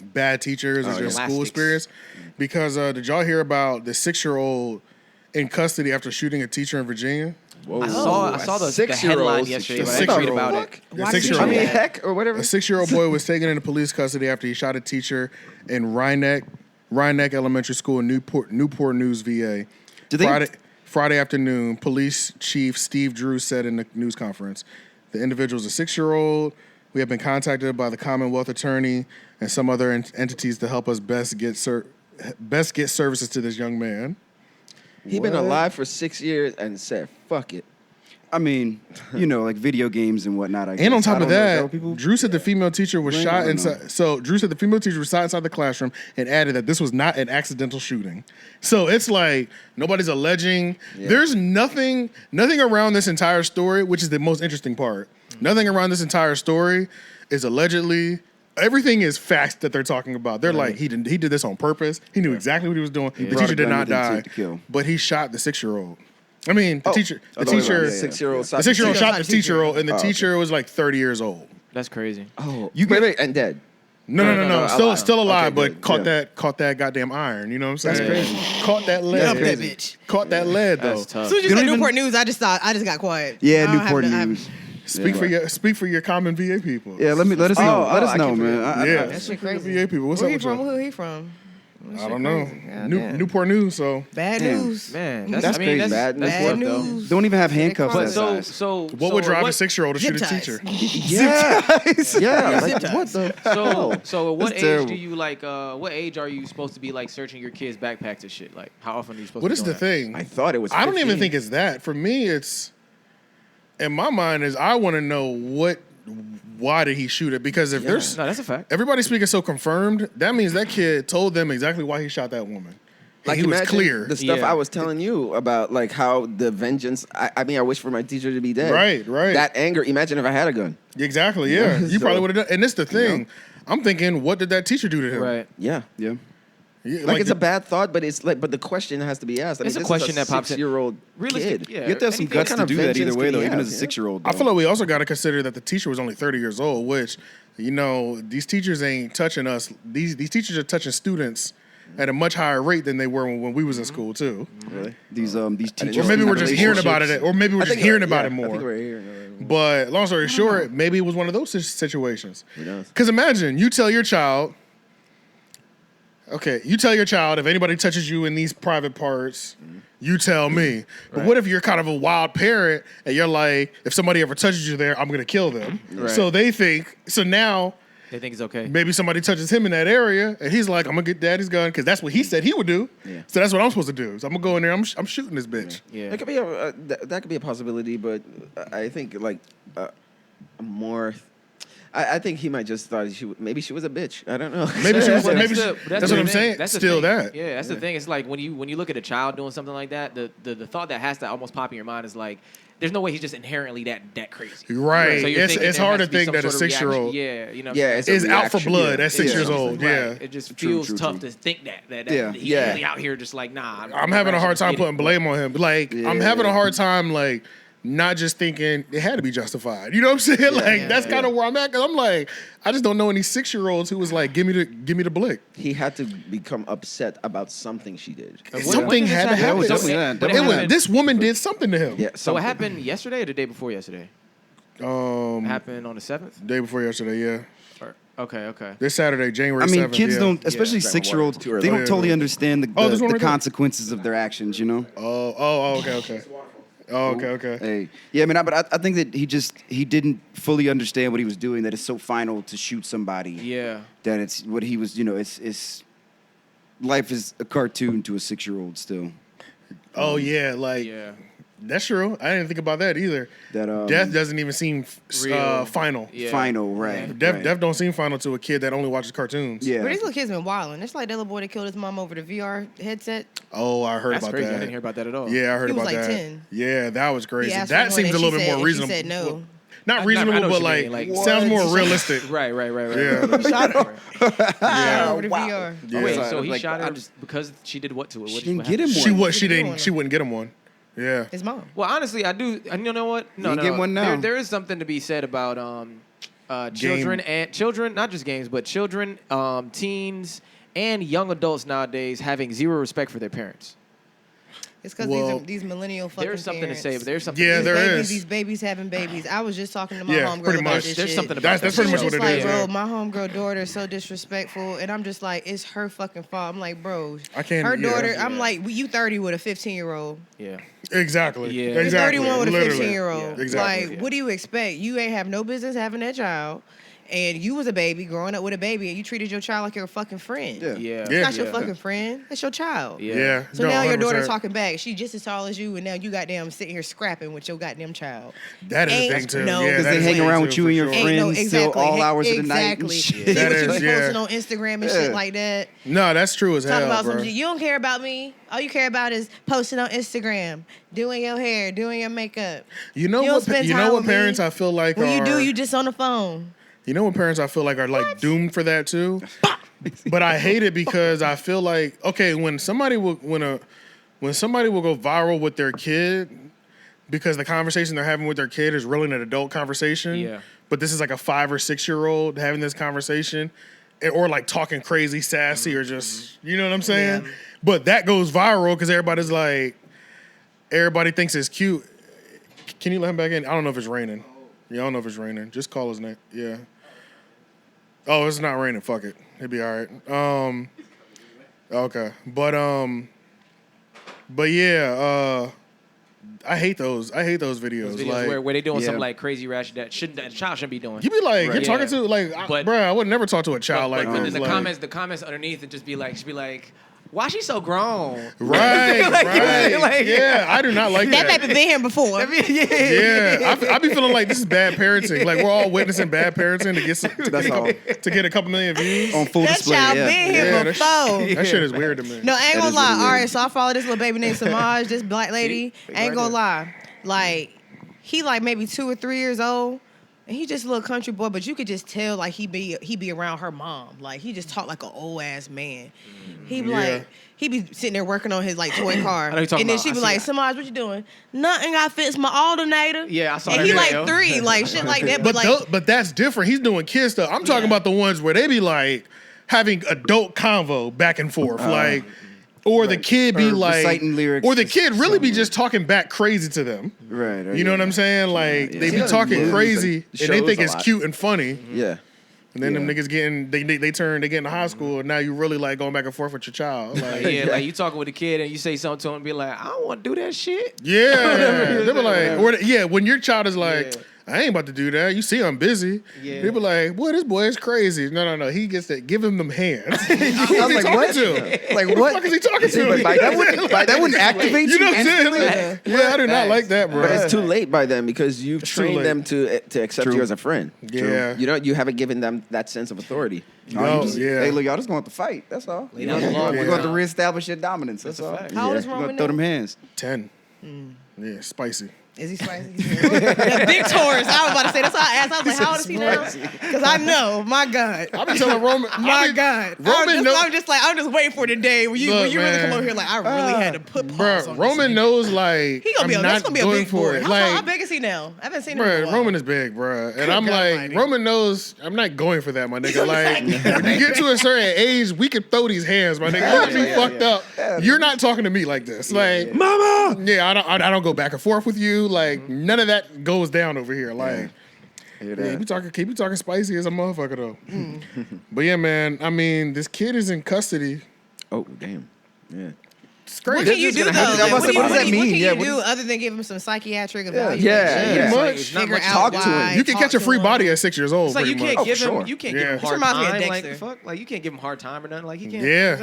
bad teachers or just school experience. Because did y'all hear about the 6-year-old in custody after shooting a teacher in Virginia? Whoa. I saw the headline yesterday, but I didn't read about it. A 6-year-old. I mean, heck, or whatever. A 6-year-old boy was taken into police custody after he shot a teacher in Richneck Elementary School in Newport News, VA. Friday afternoon, police chief Steve Drew said in the news conference, the individual is a 6-year-old. We have been contacted by the Commonwealth Attorney and some other entities to help us best get services to this young man. He been alive for 6 years and said, "Fuck it." I mean, like video games and whatnot. I guess. And on top of that, Drew said the female teacher was shot inside. So Drew said the female teacher was shot inside the classroom and added that this was not an accidental shooting. So it's like nobody's alleging. Yeah. There's nothing around this entire story, which is the most interesting part. Nothing around this entire story is allegedly. Everything is facts that they're talking about. They're like, he did this on purpose. He knew exactly what he was doing. The teacher did not die, but he shot the 6-year-old. I mean, the teacher, the 6-year-old shot the 6-year-old, and the teacher was like 30 years old. That's crazy. Oh, wait, and dead. No. Still alive, but caught that goddamn iron. You know what I'm saying? That's crazy. Caught that lead. That bitch. Caught that lead though. As soon as you said Newport News, I just got quiet. Yeah, Newport News. Speak for your common VA people. Yeah, let us know. Let us know, man. That shit crazy. VA people. What's up with you? Who he from? I don't know. Newport News. So bad news, man. That's crazy. Bad news. Don't even have handcuffs. So what would drive a 6-year-old to shoot a teacher? Yeah. What the? So what age do you like? What age are you supposed to be like searching your kids' backpacks and shit? Like, how often are you supposed? What to is the thing? I thought it was. 15. I don't even think it's that. For me, it's. In my mind, is I want to know why did he shoot it? Because if there's that's a fact. Everybody speaking so confirmed, that means that kid told them exactly why he shot that woman. Like he was clear. The stuff I was telling you about, like how the vengeance. I mean, I wish for my teacher to be dead. Right. That anger. Imagine if I had a gun. Exactly. Yeah, you probably would have done. And this the thing. I'm thinking, what did that teacher do to him? Right. Yeah. Yeah, like it's a bad thought, but it's like, but the question has to be asked. It's a question that pops in. 6-year-old kid. You have to have some guts to do that either way, though, even as a 6-year-old. I feel like we also got to consider that the teacher was only 30 years old, which, these teachers ain't touching us. These teachers are touching students at a much higher rate than they were when we was in school too. Really? These teachers. Or maybe we're just hearing about it. Or maybe we're just hearing about it more. I think we're hearing. But long story short, maybe it was one of those situations. Who knows? Because imagine you tell your child. Okay, you tell your child if anybody touches you in these private parts, you tell me. But what if you're kind of a wild parent and you're like, if somebody ever touches you there, I'm going to kill them. Right. So now they think it's okay. Maybe somebody touches him in that area and he's like, I'm going to get daddy's gun because that's what he said he would do. Yeah. So that's what I'm supposed to do. So I'm going to go in there, I'm shooting this bitch. Yeah. It could be that could be a possibility, but I think like more... I think he might just thought maybe she was a bitch. I don't know. Maybe she was. That's what I'm saying. That's still that. Yeah, that's the thing. It's like when you look at a child doing something like that, the thought that has to almost pop in your mind is like, there's no way he's just inherently that crazy. Right. So it's hard to think that a 6-year-old is out for blood at 6 years old. Yeah. It just feels tough to think that he's really out here just like, nah. I'm having a hard time putting blame on him. Like, I'm having a hard time like. Not just thinking it had to be justified. You know what I'm saying? That's kind of where I'm at. Cause I'm like, I just don't know any 6-year-olds who was like, give me the blick. He had to become upset about something she did. Something had to happen. This woman did something to him. Yeah. So it happened yesterday or the day before yesterday? It happened on the 7th? Day before yesterday, yeah. Okay. This Saturday, January 7th. I mean, kids don't, especially 6-year-olds, they don't totally understand the consequences of their actions, you know? Okay. Oh, okay. Hey, yeah, I mean, but I think that he didn't fully understand what he was doing. That it's so final to shoot somebody. Yeah. That it's what he was. It's life is a cartoon to a 6-year-old still. Oh yeah, that's true. I didn't think about that either. That death doesn't even seem final. Yeah. Final, right? Death don't seem final to a kid that only watches cartoons. Yeah. But these little kids been wilding. It's like that little boy that killed his mom over the VR headset. Oh, I heard about crazy. that. I didn't hear about that at all. Yeah, I heard about that. He was like 10. Yeah, that was crazy. That seems a little bit more reasonable. She said no. Not reasonable, but like sounds more realistic. Right. Yeah. He shot her. Yeah. Over the VR. Yeah. Wait, so he shot her because she did what to it? She didn't get him one. She wouldn't get him one. Yeah. His mom. Well, honestly, I do. You know what? No. Get one now. There is something to be said about children, not just games, but children, teens, and young adults nowadays having zero respect for their parents. It's because these millennial fucking There's something parents. to say, but there's something. Yeah, there is. These babies having babies. I was just talking to my Yeah, homegirl pretty about much. this There's shit. something about That's that. pretty much what She it was is. like, Yeah. bro, my homegirl daughter is so disrespectful, and I'm just like, it's her fucking fault. I'm like, bro, I can't- her yeah. daughter. I'm like, you 30 with a 15-year-old. Yeah. Exactly. Yeah. You're Exactly. 31 with a Literally. 15-year-old. Yeah. Exactly. Like, what do you expect? You ain't have no business having that child, and you was a baby growing up with a baby, and you treated your child like your fucking friend. Yeah. Yeah. It's Yeah. not your fucking friend. That's your child. Yeah. Yeah. So No, now your daughter 100%. talking back. She just as tall as you, and now you goddamn sitting here scrapping with your goddamn child. That is a Ain't thing too. no- Yeah, Because that they is hang a thing around too, with you for and your sure. Ain't no friends till all hours of the night. and Exactly. shit. See That what you is, be yeah. posting on Instagram and Yeah. shit like that. No, that's true as Talking hell, about bro. some shit. You don't care about me. All you care about is posting on Instagram, doing your hair, doing your makeup. You know You don't what? spend You time know what with me. parents I feel like When are. you do, you just on the phone. You know what parents I feel like are like doomed for that too. But I hate it because I feel like when somebody will go viral with their kid because the conversation they're having with their kid is really an adult conversation. Yeah. But this is like a 5 or 6 year old having this conversation, or like talking crazy, sassy, or just you know what I'm saying. Yeah. But that goes viral because everybody thinks it's cute. Can you let him back in? I don't know if it's raining. Yeah, I don't know if it's raining. Just call his name. Yeah. Oh, it's not raining. Fuck it. It'll be all right. Okay. But yeah, I hate those. I hate those videos. Those videos like where they doing Yeah. something like crazy rash that the child shouldn't be doing. you be like, you're Right. talking Yeah. to like, But- bro, I would never talk to a child like but this. the like, comments underneath it just be like, she'd be like, why she so grown? Right, Like, right. like- Yeah, I do not like That that. baby been here before. Yeah, I be feeling like this is bad parenting. Like we're all witnessing bad parenting to get to get a couple million views. On full That display. child Yeah. been here Yeah, before. That shit is weird to me. No, I ain't That gonna is lie. really All weird. right, so I follow this little baby named Samaj, this black lady. See? I ain't Right gonna there. lie. Like, he like maybe 2 or 3 years old. And he just a little country boy, but you could just tell like he be around her mom. Like he just talk like an old ass man. He be Yeah. like he be sitting there working on his like toy car. I know you're talking and then about. she I be see like, that. Samaj, what you doing? Nothing, I fix my alternator. Yeah, I saw And that he video. like 3, like shit like that. But But like but that's different. He's doing kid stuff. I'm talking Yeah. about the ones where they be like having adult convo back and forth, like, or the kid be Or like, reciting lyrics or the or kid really be something. just talking back crazy to them. Right. You know what I'm saying? Like Yeah. they be Yeah. talking Movies, crazy like, and they shows think a it's lot. cute and funny, Yeah. and then them Yeah. niggas they get into high school, and now you really like going back and forth with your child. Like, Yeah, like you talking with a kid and you say something to him and be like, I don't want to do that shit. yeah, they be like, or yeah, when your child is like. Yeah. I ain't about to do that. You see, I'm busy. Yeah. People like, boy, this boy is crazy. No. He gets that. Give him them hands. Who I is was he like, talking what? to? Like, Who the what? fuck is he talking to? That wouldn't activate You know what I'm saying? instantly? Like, yeah, I do not like that, bro. But it's too late by then because you've It's too trained late. them to accept True. you as a friend. Yeah. You haven't given them that sense of authority. No, Just- yeah. Hey, look, y'all just going to fight. That's all. Lay down the law. We're going to reestablish your dominance. That's, all. fact. how old is Yeah. We're Roman going to throw them now? hands. 10. Yeah, spicy. Is he spicy? That big Taurus. I was about to say, that's how I asked. I was like, how old is he now? Because I know, my God. I've been telling Roman. My God. Roman knows. I'm just waiting for the day when you Look, really come man. over here like, I really had to put pause Bro, on Roman this. knows like He gonna be I'm that's not gonna be a going big for boy. it. How Like, big is he now? I haven't seen him in a bro, while. Roman is big, bro, and I'm God like, almighty. Roman knows I'm not going for that, my nigga. Like, when you get to a certain age, we can throw these hands, my nigga. You be fucked up. You're not talking to me like this, like, mama. Yeah, I don't go back and forth with you. Like, none of that goes down over here. Like, Hear yeah, that? keep you talking spicy as a motherfucker though. But yeah, man. I mean, this kid is in custody. Oh, damn. Yeah. It's What crazy. can you do though? happen. I was What like, what does that mean? What can Yeah, you what do is- other than give him some psychiatric Yeah, evaluation? yeah. Much. It's not Figure much out talk to why. him. You can catch a free talk to body him. at 6 years old. It's like you pretty can't much. give him sure. you can't Yeah. give him This hard reminds me of time. Like Dexter. the fuck? Like you can't give him hard time or nothing. Like he can't. Yeah.